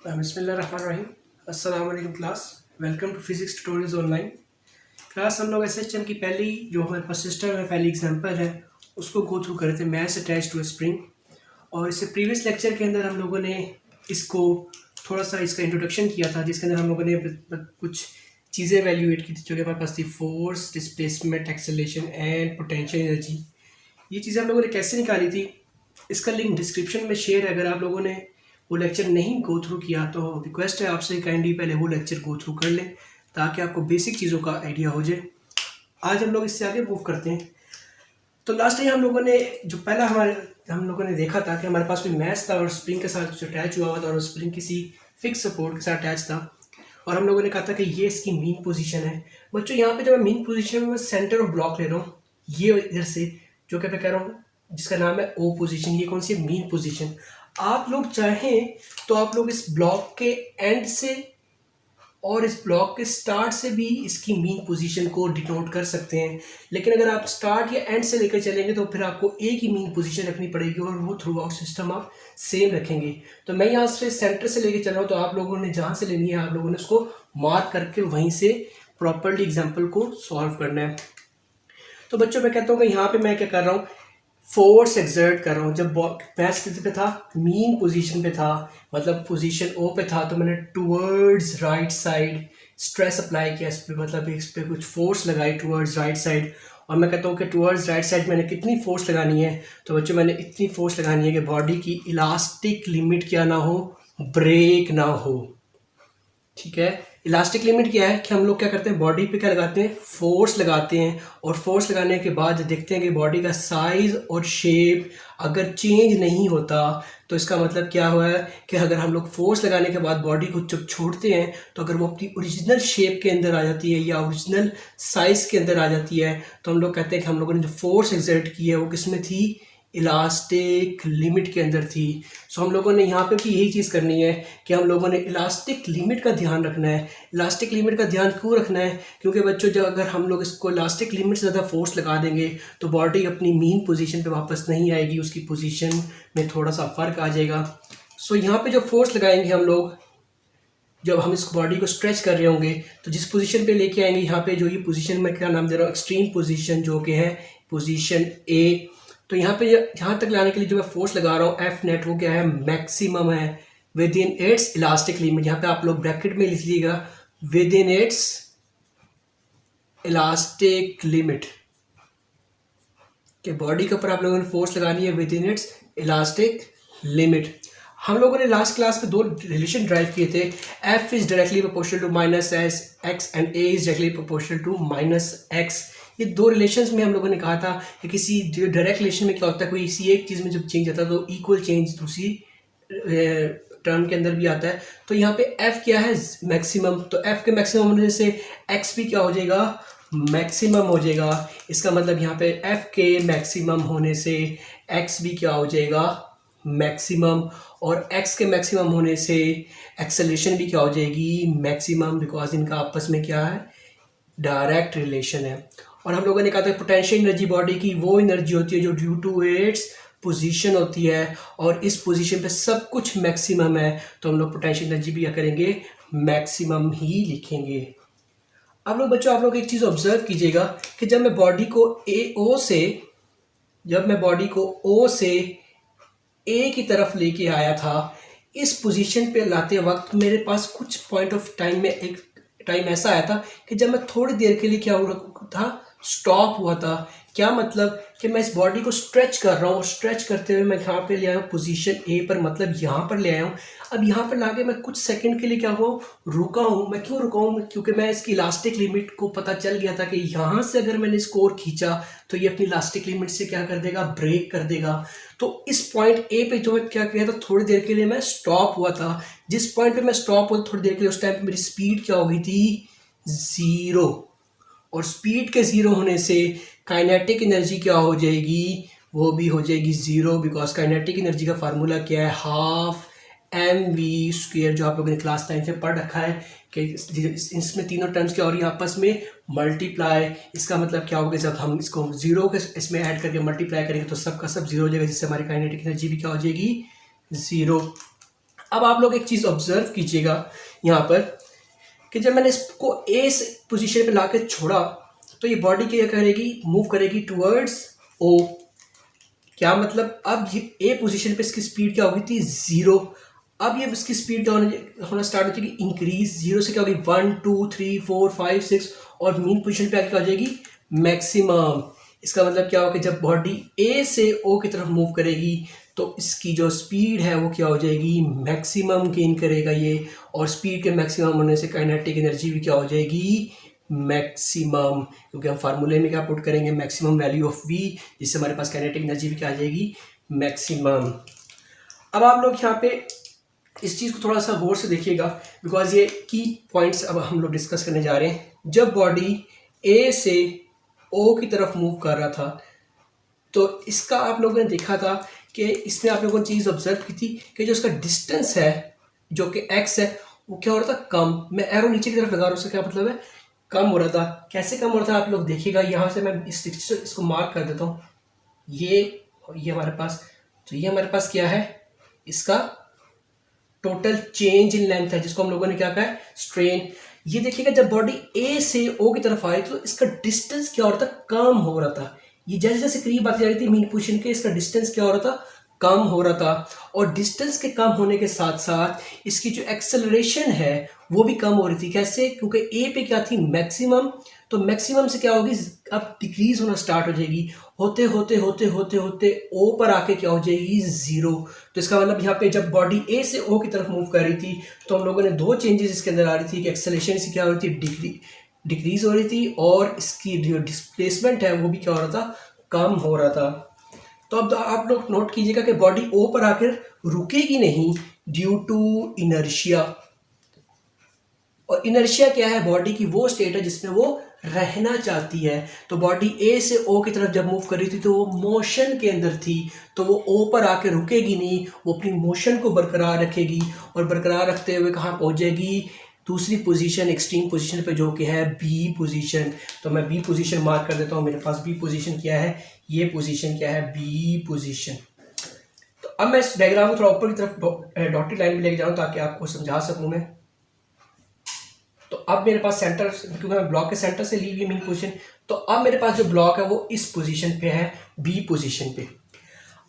बिस्मिल्लाहिर्रहमानिर्रहीम। अस्सलाम वालेकुम class. Welcome to physics tutorials online. Class हम लोग एसएचएम की पहली जो हमारे पास सिस्टम है, पहली एग्जांपल है, उसको गो थ्रू कर रहे थे, मैस अटैच टू स्प्रिंग। और इससे प्रीवियस लेक्चर के अंदर हम लोगों ने इसको थोड़ा सा इसका इंट्रोडक्शन किया था, जिसके अंदर हम लोगों ने कुछ चीज़ें एवेल्यूएट की थी जो कि हमारे पास थी, force, displacement, acceleration and potential energy. ये चीज़ें हम लोगों ने कैसे निकाली थी, इसका लिंक डिस्क्रिप्शन में शेयर है। अगर आप लोगों ने वो लेक्चर नहीं गो थ्रू किया तो रिक्वेस्ट है आपसे, काइंडली पहले वो लेक्चर गो थ्रू कर लें ताकि आपको बेसिक चीज़ों का आइडिया हो जाए। आज हम लोग इससे आगे मूव करते हैं। तो लास्ट टाइम हम लोगों ने जो पहला हम लोगों ने देखा था कि हमारे पास कोई मैस था और स्प्रिंग के साथ जो अटैच हुआ हुआ था, और स्प्रिंग किसी फिक्स सपोर्ट के साथ अटैच था, और हम लोगों ने कहा था कि ये इसकी मीन पोजीशन है। बच्चों यहाँ पे जब मैं मीन पोजीशन में सेंटर ऑफ ब्लॉक ले रहा हूँ, ये इधर से जो कि मैं कह रहा हूँ जिसका नाम है ओ पोजीशन, ये कौन सी मीन पोजीशन। आप लोग चाहें तो आप लोग इस ब्लॉक के एंड से और इस ब्लॉक के स्टार्ट से भी इसकी मीन पोजीशन को डिनोट कर सकते हैं, लेकिन अगर आप स्टार्ट या एंड से लेकर चलेंगे तो फिर आपको एक ही मीन पोजीशन रखनी पड़ेगी और वो थ्रू आउट सिस्टम आप सेम रखेंगे। तो मैं यहाँ से सेंटर से लेकर चल रहा हूँ, तो आप लोगों ने जहाँ से लेनी है आप लोगों ने उसको मार्क करके वहीं से प्रॉपरली एग्जाम्पल को सॉल्व करना है। तो बच्चों मैं कहता हूँ कि यहाँ पे मैं क्या कर रहा हूँ, फोर्स एक्सर्ट कर रहा हूँ। जब मैच किस पे था, मीन पोजीशन पे था, मतलब पोजीशन ओ पे था, तो मैंने towards right side stress apply किया इस पे, मतलब इस पे कुछ फोर्स लगाई टूवर्ड्स राइट साइड। और मैं कहता हूँ कि टूवर्ड्स राइट साइड मैंने कितनी फोर्स लगानी है, तो बच्चों मैंने इतनी फोर्स लगानी है कि बॉडी की इलास्टिक लिमिट क्या ना हो, ब्रेक ना हो। ठीक है, इलास्टिक लिमिट क्या है कि हम लोग क्या करते हैं, बॉडी पे क्या लगाते हैं, फोर्स लगाते हैं, और फोर्स लगाने के बाद देखते हैं कि बॉडी का साइज और शेप अगर चेंज नहीं होता तो इसका मतलब क्या हुआ है कि अगर हम लोग फोर्स लगाने के बाद बॉडी को जब छोड़ते हैं तो अगर वो अपनी ओरिजिनल शेप के अंदर आ जाती है या ओरिजिनल साइज के अंदर आ जाती है, तो हम लोग कहते हैं कि हम लोगों ने जो फोर्स एक्सर्ट की है वो किस में थी, इलास्टिक लिमिट के अंदर थी। सो हम लोगों ने यहाँ पे भी यही चीज़ करनी है कि हम लोगों ने इलास्टिक लिमिट का ध्यान रखना है। इलास्टिक लिमिट का ध्यान क्यों रखना है, क्योंकि बच्चों जब अगर हम लोग इसको इलास्टिक लिमिट से ज़्यादा फोर्स लगा देंगे तो बॉडी अपनी मीन पोजीशन पे वापस नहीं आएगी, उसकी पोजीशन में थोड़ा सा फ़र्क आ जाएगा। सो यहाँ पे जो फोर्स लगाएंगे हम लोग, जब हम इस बॉडी को स्ट्रेच कर रहे होंगे तो जिस पोजीशन पे लेके आएंगे, यहाँ पे जो ये पोजीशन मैं क्या नाम दे रहा हूँ, एक्सट्रीम पोजीशन, जो कि है पोजीशन ए। तो यहाँ पे यहाँ तक लाने के लिए जो मैं फोर्स लगा रहा हूँ एफ नेट, वो क्या है, मैक्सिमम है with in its elastic limit. यहाँ पे आप लोग ब्रैकेट में लिख लीजिएगा with in its elastic limit, के बॉडी के ऊपर आप लोगों ने फोर्स लगानी है with in its elastic limit. हम लोगों ने लास्ट क्लास में दो रिलेशन ड्राइव किए थे, F is directly proportional to minus S X and A is directly proportional to minus X. ये दो रिलेशंस में हम लोगों ने कहा था कि किसी डायरेक्ट रिलेशन में क्या होता है, कोई इसी एक चीज़ में जब चेंज आता है तो इक्वल चेंज दूसरी टर्म के अंदर भी आता है। तो यहाँ पे एफ क्या है, मैक्सिमम, तो एफ के मैक्सिमम होने से एक्स भी क्या हो जाएगा, मैक्सिमम हो जाएगा। इसका मतलब यहाँ पे एफ के मैक्सिमम होने से एक्स भी क्या हो जाएगा, मैक्सिमम, और एक्स के मैक्सिमम होने से एक्सेलरेशन भी क्या हो जाएगी, मैक्सिमम, बिकॉज इनका आपस में क्या है, डायरेक्ट रिलेशन है। और हम लोगों ने कहा था पोटेंशियल एनर्जी बॉडी की वो एनर्जी होती है जो ड्यू टू इट्स पोजीशन होती है, और इस पोजीशन पे सब कुछ मैक्सिमम है, तो हम लोग पोटेंशियल एनर्जी भी क्या करेंगे, मैक्सिमम ही लिखेंगे। अब लोग बच्चों, आप लोग एक चीज़ ऑब्जर्व कीजिएगा कि जब मैं बॉडी को ओ से ए की तरफ लेके आया था, इस पोजीशन पे लाते वक्त मेरे पास कुछ पॉइंट ऑफ टाइम में एक टाइम ऐसा आया था कि जब मैं थोड़ी देर के लिए क्या हुआ था, स्टॉप हुआ था। क्या मतलब कि मैं इस बॉडी को स्ट्रेच कर रहा हूँ, स्ट्रेच करते हुए मैं यहाँ पे ले आया हूँ पोजीशन ए पर, मतलब यहाँ पर ले आया हूँ। अब यहाँ पर लाके मैं कुछ सेकंड के लिए क्या हुआ, रुका हूँ। मैं क्यों रुका हूँ, क्योंकि मैं इसकी इलास्टिक लिमिट को पता चल गया था कि यहाँ से अगर मैंने इसको और खींचा तो ये अपनी इलास्टिक लिमिट से क्या कर देगा, ब्रेक कर देगा। तो इस पॉइंट ए पे जो मैं क्या किया था, थोड़ी देर के लिए मैं स्टॉप हुआ था। जिस पॉइंट पे मैं स्टॉप हुआ थोड़ी देर के लिए, उस टाइम पे मेरी स्पीड क्या हो गई थी, 0। और स्पीड के 0 होने से काइनेटिक एनर्जी क्या हो जाएगी, वो भी हो जाएगी 0, बिकॉज काइनेटिक एनर्जी का फार्मूला क्या है, हाफ mv², जो आप लोगों ने क्लास 9 में पढ़ रखा है कि इसमें तीनों टर्म्स क्या हो रही है, आपस में मल्टीप्लाई। इसका मतलब क्या होगा, जब हम इसको 0 के इसमें ऐड करके मल्टीप्लाई करेंगे तो सब का सब 0 हो जाएगा, जिससे हमारी काइनेटिक एनर्जी भी क्या हो जाएगी, 0। अब आप लोग एक चीज़ ऑब्जर्व कीजिएगा यहाँ पर कि जब मैंने इसको ए पोजीशन पे लाके छोड़ा तो ये बॉडी क्या करेगी, मूव करेगी टुवर्ड्स ओ। क्या मतलब, अब ये ए पोजीशन पे इसकी स्पीड क्या होगी थी, 0। अब ये इसकी स्पीड क्या होना स्टार्ट हो जाएगी, इंक्रीज। 0 से क्या होगी 1 2 3 4 5 6 और मेन पोजीशन पे आके क्या हो जाएगी, मैक्सिमम। इसका मतलब क्या होगा कि जब बॉडी ए से ओ की तरफ मूव करेगी तो इसकी जो स्पीड है वो क्या हो जाएगी, मैक्सिमम गेन करेगा ये। और स्पीड के मैक्सिमम होने से काइनेटिक एनर्जी भी क्या हो जाएगी, मैक्सिमम। क्योंकि हम फार्मूले में क्या पुट करेंगे, मैक्सिमम वैल्यू ऑफ वी, जिससे हमारे पास काइनेटिक एनर्जी भी क्या आ जाएगी, मैक्सिमम। अब आप लोग यहाँ पे इस चीज़ को थोड़ा सा गौर से देखिएगा, बिकॉज ये की पॉइंट्स अब हम लोग डिस्कस करने जा रहे हैं। जब बॉडी ए से ओ की तरफ मूव कर रहा था तो इसका आप लोगों ने देखा था कि इसमें आप लोगों ने चीज़ ऑब्जर्व की थी कि जो इसका डिस्टेंस है जो कि एक्स है वो क्या हो रहा था, कम। मैं एरो नीचे की तरफ लगा रहा हूँ, उसका क्या मतलब है, कम हो रहा था। कैसे कम हो रहा था आप लोग देखिएगा, यहाँ से मैं इसको मार्क कर देता हूँ। ये हमारे पास, तो ये हमारे पास क्या है, इसका टोटल चेंज इन लेंथ है, जिसको हम लोगों ने क्या कहा है, स्ट्रेन। ये देखिएगा जब बॉडी ए से ओ की तरफ आई तो इसका डिस्टेंस क्या हो रहा था, कम हो रहा था। ये जैसे जैसे करीब आती जा रही थी मीन पोजीशन के, इसका डिस्टेंस क्या हो रहा था, कम हो रहा था। और डिस्टेंस के कम होने के साथ साथ इसकी जो एक्सेलरेशन है वो भी कम हो रही थी। कैसे, क्योंकि ए पे क्या थी, मैक्सिमम। तो मैक्सिमम से क्या होगी, अब डिक्रीज होना स्टार्ट हो जाएगी। होते होते होते होते होते ओ पर आके क्या हो जाएगी, 0। तो इसका मतलब यहाँ पे जब बॉडी ए से ओ की तरफ मूव कर रही थी तो हम लोगों ने दो चेंजेस इसके अंदर आ रही थी कि एक्सेलरेशन से क्या हो रही थी, डिक्रीज हो रही थी, और इसकी जो डिस्प्लेसमेंट है वो भी क्या हो रहा था, कम हो रहा था। तो अब आप लोग नोट कीजिएगा कि बॉडी ओ पर आकर रुकेगी नहीं ड्यू टू इनर्शिया। और इनर्शिया क्या है, बॉडी की वो स्टेट है जिसमें वो रहना चाहती है। तो बॉडी ए से ओ की तरफ जब मूव कर रही थी तो वो मोशन के अंदर थी, तो वो ओ पर आके रुकेगी नहीं, वो अपनी मोशन को बरकरार रखेगी। और बरकरार रखते हुए कहाँ पहुँचेगी, दूसरी पोजीशन, एक्सट्रीम पोजीशन पे, जो कि है बी पोजीशन। तो मैं बी पोजीशन मार्क कर देता हूँ। मेरे पास बी पोजीशन क्या है, ये पोजीशन क्या है, बी पोजीशन। तो अब मैं इस डायग्राम को थोड़ा ऊपर की तरफ डॉटेड लाइन में लेके जाऊँ ताकि आपको समझा सकूँ मैं। तो अब मेरे पास सेंटर, क्योंकि मैं ब्लॉक के सेंटर से ली हुई मेन पोजीशन, तो अब मेरे पास जो ब्लॉक है वो इस पोजीशन पे है, बी पोजीशन पे।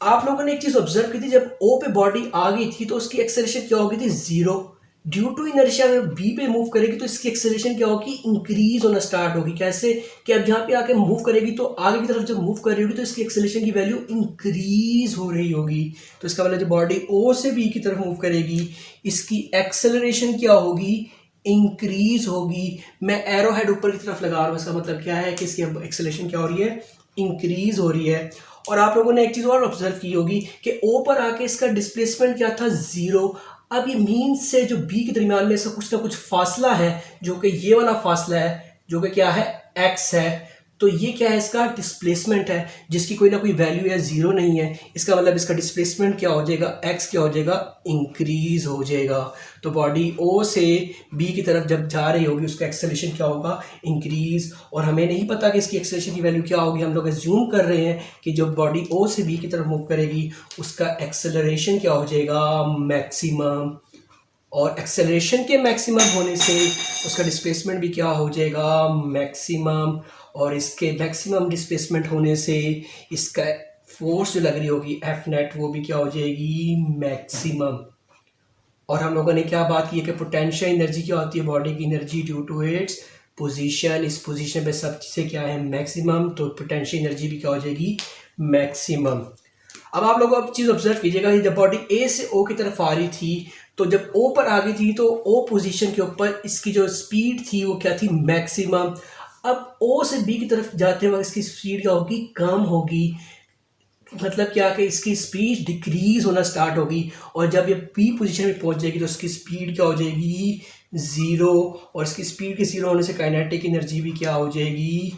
आप लोगों ने एक चीज ऑब्जर्व की थी, जब ओ पे बॉडी आ गई थी तो उसकी एक्सेलरेशन क्या होगी थी, 0। ड्यू टू इनर्शिया में बी पे मूव करेगी तो इसकी एक्सेलरेशन क्या होगी, इंक्रीज होना स्टार्ट होगी। कैसे कि अब यहाँ पे आके मूव करेगी तो आगे की तरफ जब मूव कर रही होगी तो इसकी एक्सेलरेशन की वैल्यू इंक्रीज हो रही होगी। तो इसका मतलब जब बॉडी ओ से बी की तरफ मूव करेगी इसकी एक्सेलरेशन क्या होगी, इंक्रीज होगी। मैं एरो हेड ऊपर की तरफ लगा रहा हूँ, इसका मतलब क्या है कि इसकी एक्सेलरेशन क्या हो रही है, इंक्रीज हो रही है। और आप लोगों ने एक चीज और ऑब्जर्व की होगी कि ओ पर आके इसका डिस्प्लेसमेंट क्या था, 0। अब ये मीन से जो बी के दरमियान में इसका कुछ ना कुछ फासला है, जो कि ये वाला फासला है, जो कि क्या है, एक्स है। तो ये क्या है, इसका डिस्प्लेसमेंट है, जिसकी कोई ना कोई वैल्यू है, 0 नहीं है। इसका मतलब इसका डिस्प्लेसमेंट क्या हो जाएगा, एक्स क्या हो जाएगा, इंक्रीज हो जाएगा। तो बॉडी ओ से बी की तरफ जब जा रही होगी उसका एक्सेलरेशन क्या होगा, इंक्रीज। और हमें नहीं पता कि इसकी एक्सेलरेशन की वैल्यू क्या होगी, हम लोग एज्यूम कर रहे हैं कि जब बॉडी ओ से बी की तरफ मूव करेगी उसका एक्सेलरेशन क्या हो जाएगा, मैक्सिमम। और एक्सेलरेशन के मैक्सिमम होने से उसका डिस्प्लेसमेंट भी क्या हो जाएगा, मैक्सिमम। और इसके मैक्सिमम डिस्प्लेसमेंट होने से इसका फोर्स जो लग रही होगी एफ नेट, वो भी क्या हो जाएगी, मैक्सिमम। और हम लोगों ने क्या बात की है कि पोटेंशियल एनर्जी क्या होती है, बॉडी की energy due to its position. इस पोजीशन पे सब चीज़ें क्या है, मैक्सिमम। तो पोटेंशियल एनर्जी भी क्या हो जाएगी, मैक्सिमम। अब आप लोग अब चीज़ ऑब्जर्व कीजिएगा, जब बॉडी ए से ओ की तरफ आ रही थी तो जब ओ पर आ गई थी तो ओ पोजीशन के ऊपर इसकी जो स्पीड थी वो क्या थी, मैक्सिमम। अब ओ से बी की तरफ जाते वक्त इसकी स्पीड क्या होगी, कम होगी। मतलब क्या कि इसकी स्पीड डिक्रीज होना स्टार्ट होगी। और जब ये बी पोजीशन में पहुंच जाएगी तो इसकी स्पीड क्या हो जाएगी, 0। और इसकी स्पीड के 0 होने से काइनेटिक एनर्जी भी क्या हो जाएगी,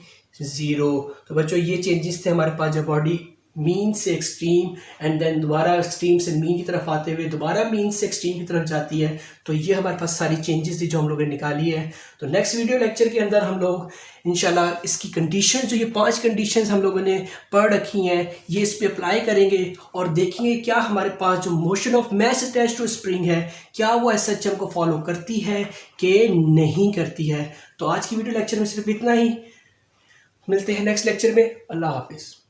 0। तो बच्चों ये चेंजेस थे हमारे पास जब बॉडी मीन से एक्सट्रीम एंड देन दोबारा एक्सट्रीम से मीन की तरफ आते हुए दोबारा मीन से एक्सट्रीम की तरफ जाती है। तो ये हमारे पास सारी चेंजेस थी जो हम लोगों ने निकाली है। तो नेक्स्ट वीडियो लेक्चर के अंदर हम लोग इंशाल्लाह इसकी कंडीशन, जो ये 5 कंडीशंस हम लोगों ने पढ़ रखी हैं, ये इस पे अप्लाई करेंगे और देखेंगे क्या हमारे पास जो motion of mass attached to spring है, क्या वो एसएचएम को फॉलो करती है कि नहीं करती है। तो आज की वीडियो लेक्चर में सिर्फ इतना ही। मिलते हैं नेक्स्ट लेक्चर में। अल्लाह हाफिज़।